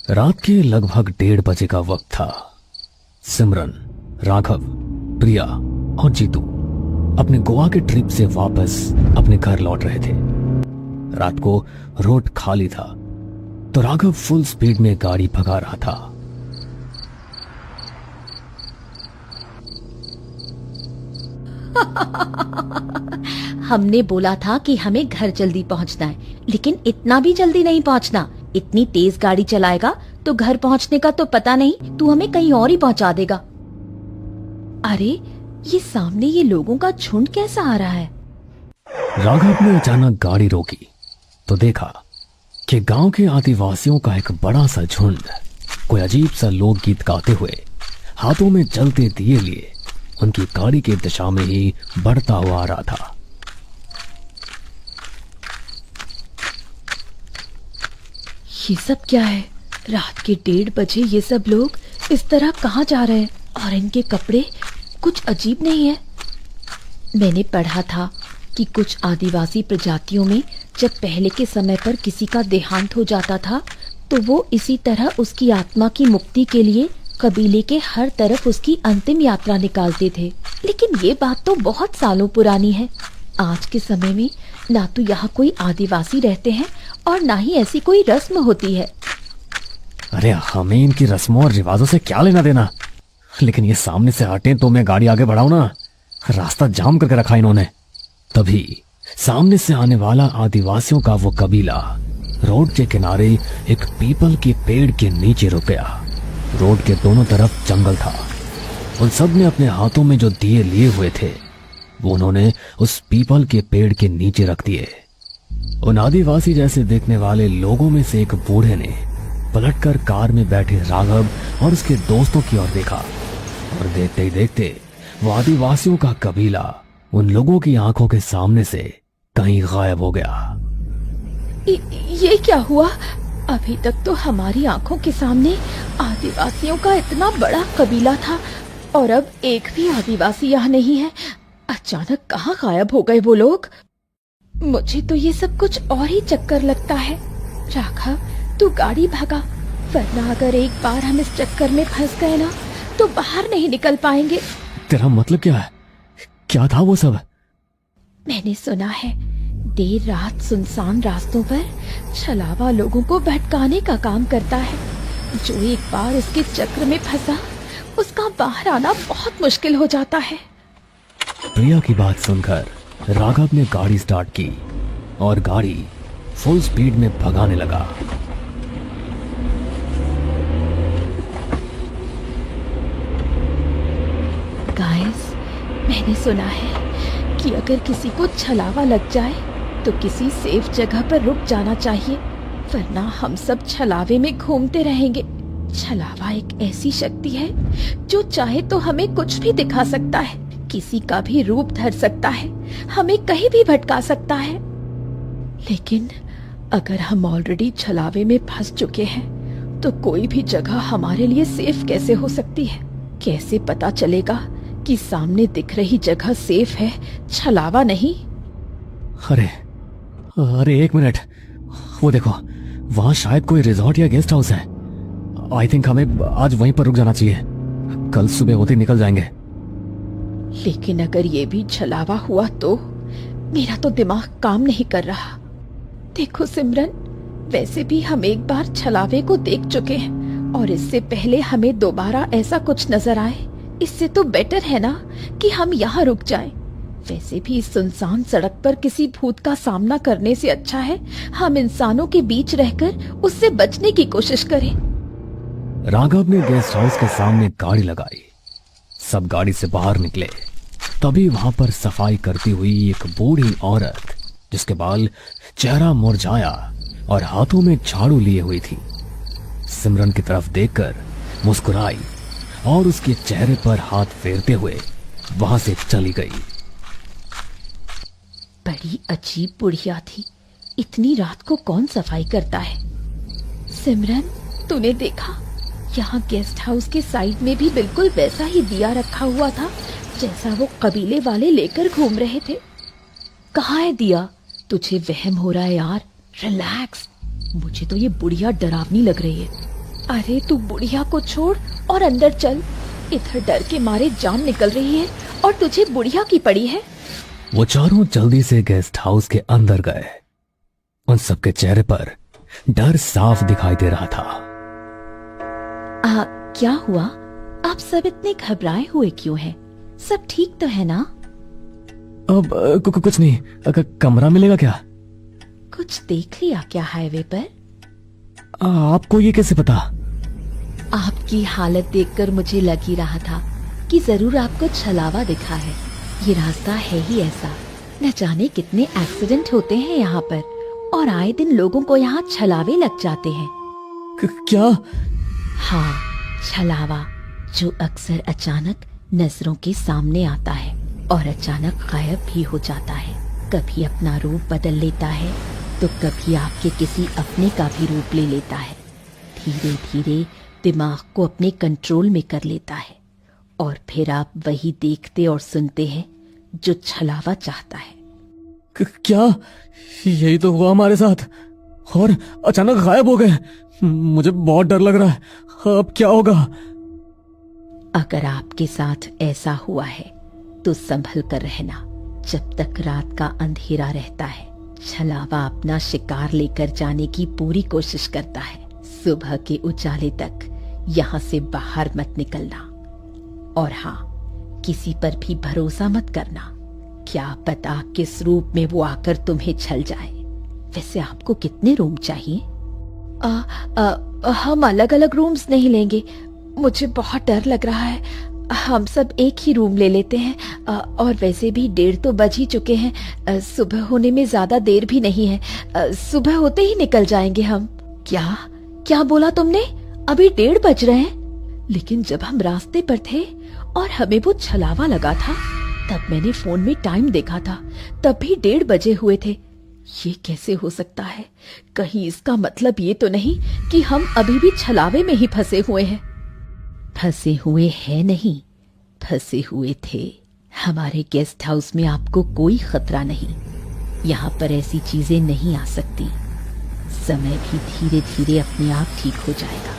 रात के लगभग 1:30 बजे का वक्त था। सिमरन, राघव, प्रिया और जीतू अपने गोवा के ट्रिप से वापस अपने घर लौट रहे थे। रात को रोड खाली था तो राघव फुल स्पीड में गाड़ी भगा रहा था। हमने बोला था कि हमें घर जल्दी पहुंचना है, लेकिन इतना भी जल्दी नहीं पहुंचना। इतनी तेज गाड़ी चलाएगा तो घर पहुंचने का तो पता नहीं, तू हमें कहीं और ही पहुंचा देगा। अरे ये सामने ये लोगों का झुंड कैसा आ रहा है? राघव ने अचानक गाड़ी रोकी तो देखा कि गांव के आदिवासियों का एक बड़ा सा झुंड कोई अजीब सा लोकगीत गाते हुए हाथों में जलते दिए लिए उनकी गाड़ी की दिशा में ही बढ़ता हुआ आ रहा था। ये सब क्या है? रात के 1:30 बजे ये सब लोग इस तरह कहाँ जा रहे हैं? और इनके कपड़े कुछ अजीब नहीं है। मैंने पढ़ा था कि कुछ आदिवासी प्रजातियों में जब पहले के समय पर किसी का देहांत हो जाता था तो वो इसी तरह उसकी आत्मा की मुक्ति के लिए कबीले के हर तरफ उसकी अंतिम यात्रा निकालते थे। लेकिन ये बात तो बहुत सालों पुरानी है। आज के समय में ना तो यहाँ कोई आदिवासी रहते हैं और ना ही ऐसी कोई रस्म होती है। अरे हमें इनकी रस्मों और रिवाजों से क्या लेना देना, लेकिन ये सामने से हटे तो मैं गाड़ी आगे बढ़ाऊं ना। रास्ता जाम करके रखा इन्होंने। तभी सामने से आने वाला आदिवासियों का वो कबीला रोड के किनारे एक पीपल के पेड़ के नीचे रुक गया। रोड के दोनों तरफ जंगल था। उन सब ने अपने हाथों में जो दिए लिए हुए थे वो उन्होंने उस पीपल के पेड़ के नीचे रख दिए। उन आदिवासी जैसे देखने वाले लोगों में से एक बूढ़े ने पलटकर कार में बैठे राघव और उसके दोस्तों की ओर देखा और देखते ही देखते वो आदिवासियों का कबीला उन लोगों की आंखों के सामने से कहीं गायब हो गया। ये क्या हुआ? अभी तक तो हमारी आंखों के सामने आदिवासियों का इतना बड़ा कबीला था और अब एक भी आदिवासी यहाँ नहीं है। अचानक कहाँ गायब हो गए वो लोग? मुझे तो ये सब कुछ और ही चक्कर लगता है। राघव, तू गाड़ी भगा, वरना अगर एक बार हम इस चक्कर में फंस गए ना तो बाहर नहीं निकल पाएंगे। तेरा मतलब क्या है? क्या था वो सब? मैंने सुना है देर रात सुनसान रास्तों पर छलावा लोगों को भटकाने का काम करता है। जो एक बार इसके चक्र में फंसा उसका बाहर आना बहुत मुश्किल हो जाता है। प्रिया की बात सुनकर राघव ने गाड़ी स्टार्ट की और गाड़ी फुल स्पीड में भगाने लगा। गाइस, मैंने सुना है कि अगर किसी को छलावा लग जाए तो किसी सेफ जगह पर रुक जाना चाहिए, वरना हम सब छलावे में घूमते रहेंगे। छलावा एक ऐसी शक्ति है जो चाहे तो हमें कुछ भी दिखा सकता है, किसी का भी रूप धर सकता है, हमें कहीं भी भटका सकता है। लेकिन अगर हम ऑलरेडी छलावे में फंस चुके हैं तो कोई भी जगह हमारे लिए सेफ कैसे हो सकती है? कैसे पता चलेगा कि सामने दिख रही जगह सेफ है, छलावा नहीं? अरे एक मिनट, वो देखो, वहां शायद कोई रिजॉर्ट या गेस्ट हाउस है। आई थिंक हमें आज वहीं पर रुक जाना चाहिए, कल सुबह होते निकल जाएंगे। लेकिन अगर ये भी छलावा हुआ तो? मेरा तो दिमाग काम नहीं कर रहा। देखो सिमरन, वैसे भी हम एक बार छलावे को देख चुके हैं और इससे पहले हमें दोबारा ऐसा कुछ नजर आए, इससे तो बेटर है ना कि हम यहाँ रुक जाएं। वैसे भी इस सुनसान सड़क पर किसी भूत का सामना करने से अच्छा है हम इंसानों के बीच रहकर उससे बचने की कोशिश करें। राघव ने गेस्ट हाउस के सामने गाड़ी लगाई। सब गाड़ी से बाहर निकले। तभी वहां पर सफाई करती हुई एक बूढ़ी औरत, जिसके बाल चेहरा मुरझाया और हाथों में झाड़ू लिए हुई थी, सिमरन की तरफ देखकर मुस्कुराई और उसके चेहरे पर हाथ फेरते हुए वहां से चली गई। बड़ी अजीब बुढ़िया थी। इतनी रात को कौन सफाई करता है? सिमरन, तूने देखा यहाँ गेस्ट हाउस के साइड में भी बिल्कुल वैसा ही दिया रखा हुआ था जैसा वो कबीले वाले लेकर घूम रहे थे। कहाँ है दिया? तुझे वहम हो रहा है यार, रिलैक्स। मुझे तो ये बुढ़िया डरावनी लग रही है। अरे तू बुढ़िया को छोड़ और अंदर चल। इधर डर के मारे जान निकल रही है और तुझे बुढ़िया की पड़ी है। वो चारों जल्दी से गेस्ट हाउस के अंदर गए। उन सबके चेहरे पर डर साफ दिखाई दे रहा था। क्या हुआ? आप सब इतने घबराए हुए क्यों हैं? सब ठीक तो है ना? अब कुछ नहीं। कमरा मिलेगा क्या? कुछ देख लिया क्या हाईवे पर? आपको ये कैसे पता? आपकी हालत देखकर मुझे लग ही रहा था कि जरूर आपको छलावा दिखा है। ये रास्ता है ही ऐसा। न जाने कितने एक्सीडेंट होते हैं यहाँ पर और आए दिन लोगों को यहाँ छलावे लग जाते हैं। क्या? हाँ, छलावा, जो अक्सर अचानक नजरों के सामने आता है और अचानक गायब भी हो जाता है। कभी अपना रूप बदल लेता है तो कभी आपके किसी अपने का भी रूप ले लेता है। धीरे धीरे दिमाग को अपने कंट्रोल में कर लेता है और फिर आप वही देखते और सुनते हैं जो छलावा चाहता है। क्या? यही तो हुआ हमारे साथ और अचानक गायब हो गए। मुझे बहुत डर लग रहा है। अब क्या होगा? अगर आपके साथ ऐसा हुआ है तो संभल कर रहना। जब तक रात का अंधेरा रहता है, छलावा अपना शिकार लेकर जाने की पूरी कोशिश करता है। सुबह के उजाले तक यहाँ से बाहर मत निकलना। और हाँ, किसी पर भी भरोसा मत करना। क्या पता किस रूप में वो आकर तुम्हें छल जाए। वैसे आपको कितने रूम चाहिए? हम अलग अलग रूम्स नहीं लेंगे। मुझे बहुत डर लग रहा है। हम सब एक ही रूम ले लेते हैं। और वैसे भी 1:30 तो बज ही चुके हैं। सुबह होने में ज्यादा देर भी नहीं है। सुबह होते ही निकल जाएंगे हम। क्या क्या बोला तुमने? अभी 1:30 बज रहे हैं? लेकिन जब हम रास्ते पर थे और हमें वो छलावा लगा था, तब मैंने फोन में टाइम देखा था, तब भी 1:30 बजे हुए थे। ये कैसे हो सकता है? कहीं इसका मतलब ये तो नहीं कि हम अभी भी छलावे में ही फंसे हुए हैं? फंसे हुए हैं नहीं, फंसे हुए थे। हमारे गेस्ट हाउस में आपको कोई खतरा नहीं। यहाँ पर ऐसी चीजें नहीं आ सकती। समय भी धीरे धीरे अपने आप ठीक हो जाएगा।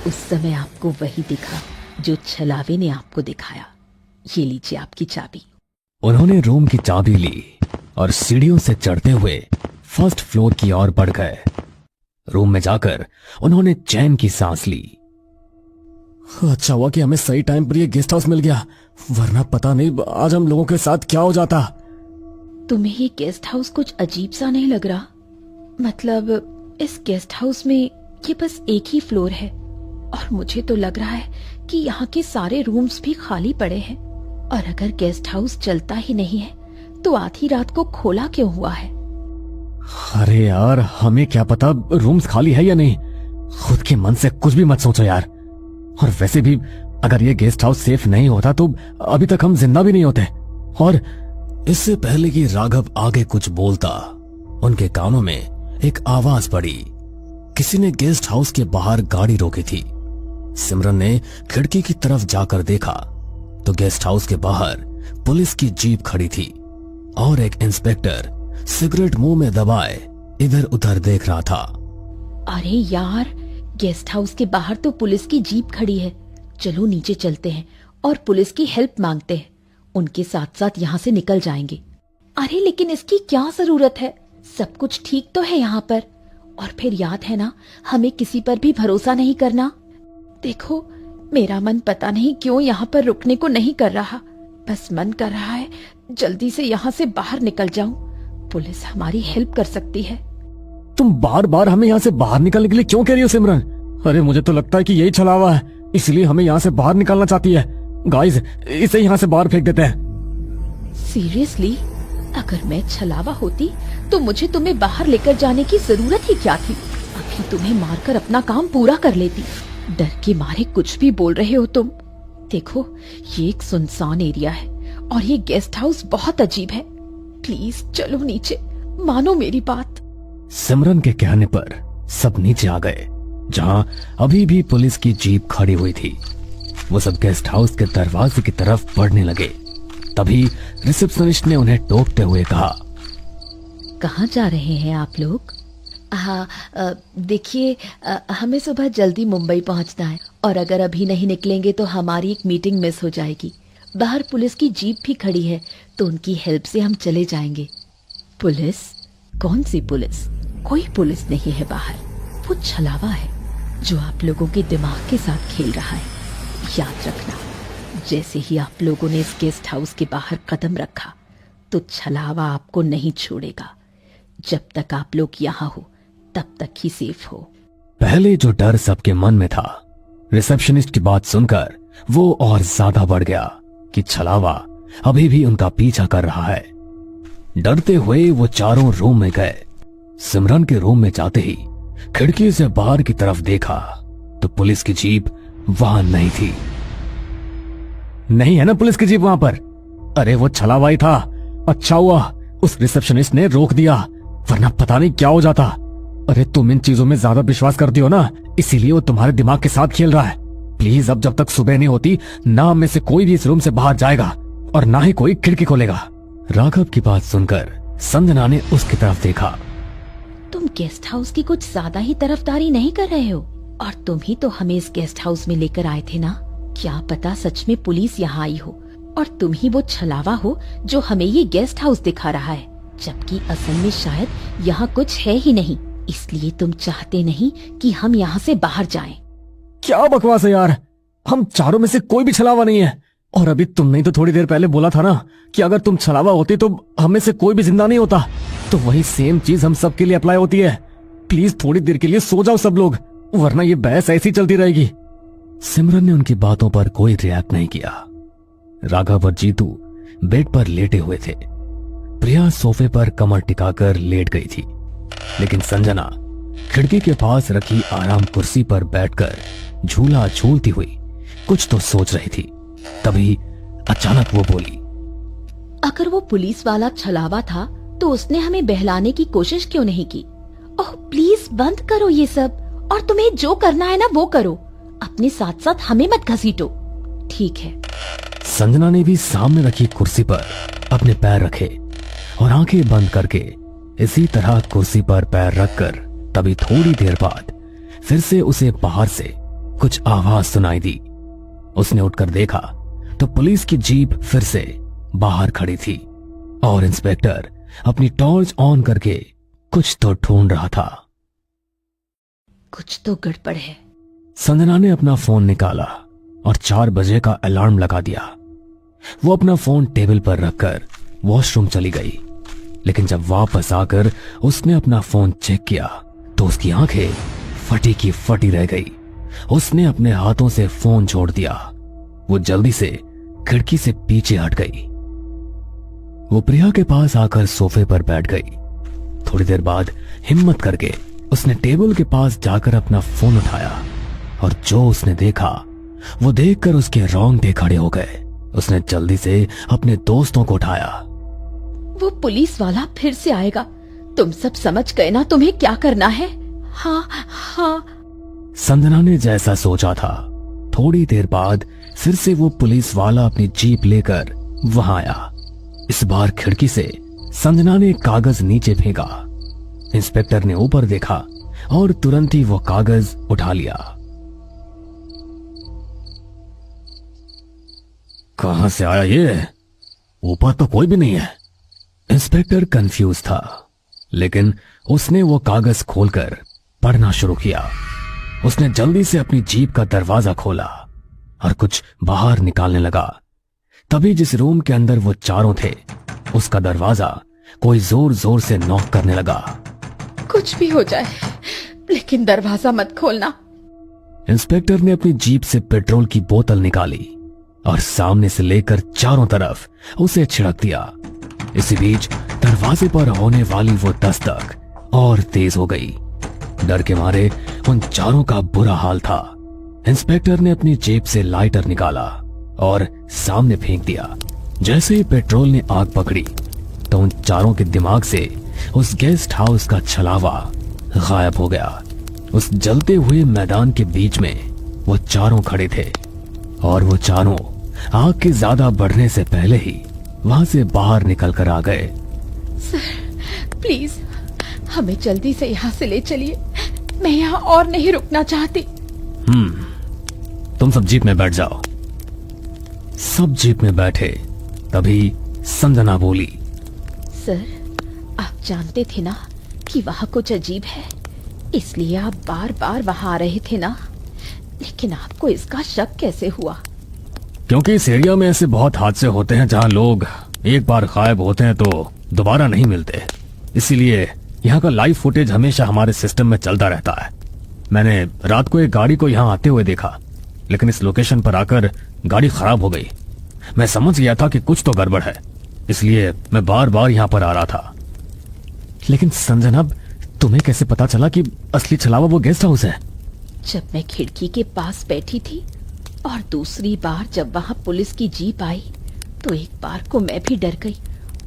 उस समय आपको वही दिखा जो छलावे ने आपको दिखाया। ये लीजिए आपकी चाबी। उन्होंने रूम की चाबी ली और सीढ़ियों से चढ़ते हुए फर्स्ट फ्लोर की ओर बढ़ गए। रूम में जाकर उन्होंने चैन की सांस ली। अच्छा हुआ कि हमें सही टाइम पर ये गेस्ट हाउस मिल गया, वरना पता नहीं आज हम लोगों के साथ क्या हो जाता। तुम्हें ये गेस्ट हाउस कुछ अजीब सा नहीं लग रहा? मतलब इस गेस्ट हाउस में ये बस एक ही फ्लोर है और मुझे तो लग रहा है कि यहाँ के सारे रूम्स भी खाली पड़े हैं। और अगर गेस्ट हाउस चलता ही नहीं है तो आधी रात को खोला क्यों हुआ है? अरे यार, हमें क्या पता रूम्स खाली है या नहीं। खुद के मन से कुछ भी मत सोचो यार। और वैसे भी अगर ये गेस्ट हाउस सेफ नहीं होता तो अभी तक हम जिंदा भी नहीं होते। और इससे पहले कि राघव आगे कुछ बोलता, उनके कानों में एक आवाज पड़ी। किसी ने गेस्ट हाउस के बाहर गाड़ी रोकी थी। सिमरन ने खिड़की की तरफ जाकर देखा तो गेस्ट हाउस के बाहर पुलिस की जीप खड़ी थी और एक इंस्पेक्टर सिगरेट मुंह में दबाए इधर उधर देख रहा था। अरे यार, गेस्ट हाउस के बाहर तो पुलिस की जीप खड़ी है। चलो नीचे चलते हैं और पुलिस की हेल्प मांगते हैं। उनके साथ साथ यहाँ से निकल जाएंगे। अरे लेकिन इसकी क्या जरूरत है? सब कुछ ठीक तो है यहाँ पर। और फिर याद है ना, हमें किसी पर भी भरोसा नहीं करना। देखो, मेरा मन पता नहीं क्यों यहाँ पर रुकने को नहीं कर रहा। बस मन कर रहा है जल्दी से यहाँ से बाहर निकल जाऊं। पुलिस हमारी हेल्प कर सकती है। तुम बार बार हमें यहाँ से बाहर निकलने के लिए क्यों कह रही हो सिमरन? अरे मुझे तो लगता है कि यही छलावा है, इसलिए हमें यहाँ से बाहर निकालना चाहती है। गाइस, इसे यहाँ से बाहर फेंक देते हैं। सीरियसली? अगर मैं छलावा होती तो मुझे तुम्हें बाहर लेकर जाने की जरूरत ही क्या थी? अभी तुम्हें मारकर अपना काम पूरा कर लेती। डर के मारे कुछ भी बोल रहे हो तुम। देखो, ये एक सुनसान एरिया है और ये गेस्ट हाउस बहुत अजीब है। प्लीज चलो नीचे, मानो मेरी बात। सिमरन के कहने पर सब नीचे आ गए, जहां अभी भी पुलिस की जीप खड़ी हुई थी। वो सब गेस्ट हाउस के दरवाजे की तरफ बढ़ने लगे। तभी रिसेप्शनिस्ट ने उन्हें टोकते हुए कहा, कहाँ जा रहे हैं आप लोग? हाँ, देखिए, हमें सुबह जल्दी मुंबई पहुंचना है और अगर अभी नहीं निकलेंगे तो हमारी एक मीटिंग मिस हो जाएगी। बाहर पुलिस की जीप भी खड़ी है तो उनकी हेल्प से हम चले जाएंगे। पुलिस? कौन सी पुलिस? कोई पुलिस नहीं है बाहर, वो छलावा है जो आप लोगों के दिमाग के साथ खेल रहा है। याद रखना, जैसे ही आप लोगों ने इस गेस्ट हाउस के बाहर कदम रखा तो छलावा आपको नहीं छोड़ेगा। जब तक आप लोग यहाँ हो तब तक ही सेफ हो। पहले जो डर सबके मन में था, रिसेप्शनिस्ट की बात सुनकर वो और ज्यादा बढ़ गया कि छलावा अभी भी उनका पीछा कर रहा है। डरते हुए वो चारों रूम में गए। सिमरन के रूम में जाते ही खिड़की से बाहर की तरफ देखा तो पुलिस की जीप वहां नहीं थी। नहीं है ना पुलिस की जीप वहां पर? अरे वो छलावा ही था। अच्छा हुआ उस रिसेप्शनिस्ट ने रोक दिया, वरना पता नहीं क्या हो जाता। अरे तुम इन चीजों में ज्यादा विश्वास करती हो ना, इसीलिए वो तुम्हारे दिमाग के साथ खेल रहा है। प्लीज अब जब तक सुबह नहीं होती ना हम में से कोई भी इस रूम से बाहर जाएगा और ना ही कोई खिड़की खोलेगा। राघव की बात सुनकर संजना ने उसकी तरफ देखा। तुम गेस्ट हाउस की कुछ ज्यादा ही तरफदारी नहीं कर रहे हो? और तुम ही तो हमें इस गेस्ट हाउस में लेकर आए थे ना। क्या पता सच में पुलिस यहाँ आई हो और तुम ही वो छलावा हो जो हमें ये गेस्ट हाउस दिखा रहा है, जबकि असल में शायद यहाँ कुछ है ही नहीं। इसलिए तुम चाहते नहीं कि हम यहाँ से बाहर जाएं। क्या बकवास है यार, हम चारों में से कोई भी छलावा नहीं है। और अभी तुमने तो थोड़ी देर पहले बोला था ना कि अगर तुम छलावा होती तो हमें से कोई भी जिंदा नहीं होता। तो वही सेम चीज हम सब के लिए अप्लाई होती है। प्लीज थोड़ी देर के लिए सो जाओ सब लोग, वरना ये बहस ऐसी चलती रहेगी। सिमरन ने उनकी बातों पर कोई रिएक्ट नहीं किया। राघव और जीतू बेड पर लेटे हुए थे। प्रिया सोफे पर कमर टिकाकर लेट गई थी, लेकिन संजना खिड़की के पास रखी आराम कुर्सी पर बैठकर झूला झूलती हुई कुछ तो सोच रही थी। तभी अचानक वो बोली, अगर वो पुलिस वाला छलावा था तो उसने हमें बहलाने की कोशिश क्यों नहीं की? ओह प्लीज बंद करो ये सब, और तुम्हें जो करना है ना वो करो, अपने साथ साथ हमें मत घसीटो, ठीक है? संजना ने भी सामने रखी कुर्सी पर अपने पैर रखे और आंखें बंद करके इसी तरह कुर्सी पर पैर रखकर तभी थोड़ी देर बाद फिर से उसे बाहर से कुछ आवाज सुनाई दी। उसने उठकर देखा तो पुलिस की जीप फिर से बाहर खड़ी थी और इंस्पेक्टर अपनी टॉर्च ऑन करके कुछ तो ढूंढ रहा था। कुछ तो गड़बड़ है। संजना ने अपना फोन निकाला और 4 बजे का अलार्म लगा दिया। वो अपना फोन टेबल पर रखकर वॉशरूम चली गई, लेकिन जब वापस आकर उसने अपना फोन चेक किया तो उसकी आंखें फटी की फटी रह गई। उसने अपने हाथों से फोन छोड़ दिया। वो जल्दी से खिड़की से पीछे हट गई। वो प्रिया के पास आकर सोफे पर बैठ गई। थोड़ी देर बाद हिम्मत करके उसने टेबल के पास जाकर अपना फोन उठाया और जो उसने देखा वो देखकर उसके रोंगटे खड़े हो गए। उसने जल्दी से अपने दोस्तों को उठाया। वो पुलिस वाला फिर से आएगा। तुम सब समझ गए ना तुम्हें क्या करना है? हाँ हाँ। संजना ने जैसा सोचा था, थोड़ी देर बाद फिर से वो पुलिस वाला अपनी जीप लेकर वहां आया। इस बार खिड़की से संजना ने कागज नीचे फेंका। इंस्पेक्टर ने ऊपर देखा और तुरंत ही वो कागज उठा लिया। कहां से आया ये? ऊपर तो कोई भी नहीं है। इंस्पेक्टर कंफ्यूज था, लेकिन उसने वो कागज खोलकर पढ़ना शुरू किया। उसने जल्दी से अपनी जीप का दरवाजा खोला और कुछ बाहर निकालने लगा। तभी जिस रूम के अंदर वो चारों थे उसका दरवाजा कोई जोर जोर से नॉक करने लगा। कुछ भी हो जाए लेकिन दरवाजा मत खोलना। इंस्पेक्टर ने अपनी जीप से पेट्रोल की बोतल निकाली और सामने से लेकर चारों तरफ उसे छिड़क दिया। इसी बीच दरवाजे पर होने वाली वो दस्तक और तेज हो गई। डर के मारे उन चारों का बुरा हाल था। इंस्पेक्टर ने अपनी जेब से लाइटर निकाला और सामने फेंक दिया। जैसे ही पेट्रोल ने आग पकड़ी तो उन चारों के दिमाग से उस गेस्ट हाउस का छलावा गायब हो गया। उस जलते हुए मैदान के बीच में वो चारों खड़े थे और वो चारों आग के ज्यादा बढ़ने से पहले ही वहां से बाहर निकल कर आ गए। सर प्लीज हमें जल्दी से यहाँ से ले चलिए, मैं यहाँ और नहीं रुकना चाहती। तुम सब जीप में बैठ जाओ। सब जीप में बैठे, तभी संजना बोली, सर, आप जानते थे ना कि वहाँ कुछ अजीब है, इसलिए आप बार बार वहाँ आ रहे थे ना, लेकिन आपको इसका शक कैसे हुआ? क्योंकि इस एरिया में ऐसे बहुत हादसे होते हैं जहाँ लोग एक बार गायब होते हैं तो दोबारा नहीं मिलते, इसीलिए यहाँ का लाइव फुटेज हमेशा हमारे सिस्टम में चलता रहता है। मैंने रात को एक गाड़ी को यहाँ आते हुए देखा, लेकिन इस लोकेशन पर आकर गाड़ी खराब हो गई। मैं समझ गया था कि कुछ तो गड़बड़ है, इसलिए मैं बार बार यहाँ पर आ रहा था। लेकिन संजना, तुम्हें कैसे पता चला कि असली छलावा वो गेस्ट हाउस है? जब मैं खिड़की के पास बैठी थी और दूसरी बार जब वहाँ पुलिस की जीप आई तो एक बार को मैं भी डर गई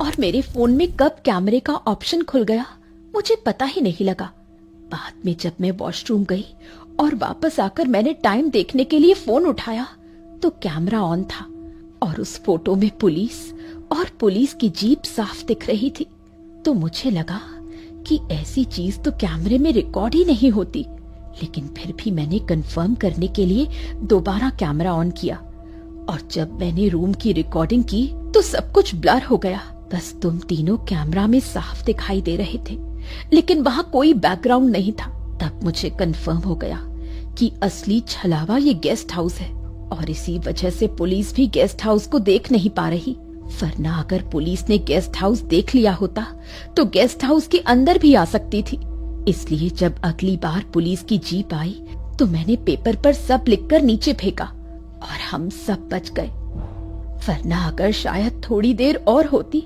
और मेरे फोन में कब कैमरे का ऑप्शन खुल गया मुझे पता ही नहीं लगा। बाद में जब मैं वॉशरूम गई और वापस आकर मैंने टाइम देखने के लिए फोन उठाया तो कैमरा ऑन था और उस फोटो में पुलिस और पुलिस की जीप साफ दिख रही थी। तो मुझे लगा कि ऐसी चीज तो कैमरे में रिकॉर्ड ही नहीं होती, लेकिन फिर भी मैंने कंफर्म करने के लिए दोबारा कैमरा ऑन किया और जब मैंने रूम की रिकॉर्डिंग की तो सब कुछ ब्लर हो गया। बस तुम तीनों कैमरा में साफ दिखाई दे रहे थे, लेकिन वहाँ कोई बैकग्राउंड नहीं था। तब मुझे कंफर्म हो गया कि असली छलावा ये गेस्ट हाउस है और इसी वजह से पुलिस भी गेस्ट हाउस को देख नहीं पा रही। वरना अगर पुलिस ने गेस्ट हाउस देख लिया होता तो गेस्ट हाउस के अंदर भी आ सकती थी। इसलिए जब अगली बार पुलिस की जीप आई तो मैंने पेपर पर सब लिखकर नीचे फेंका और हम सब बच गए। वरना अगर शायद थोड़ी देर और होती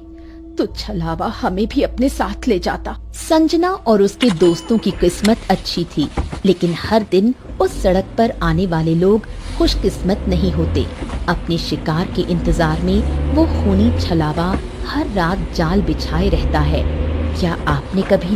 तो छलावा हमें भी अपने साथ ले जाता। संजना और उसके दोस्तों की किस्मत अच्छी थी, लेकिन हर दिन उस सड़क पर आने वाले लोग खुशकिस्मत नहीं होते। अपने शिकार के इंतजार में वो खूनी छलावा हर रात जाल बिछाए रहता है। क्या आपने कभी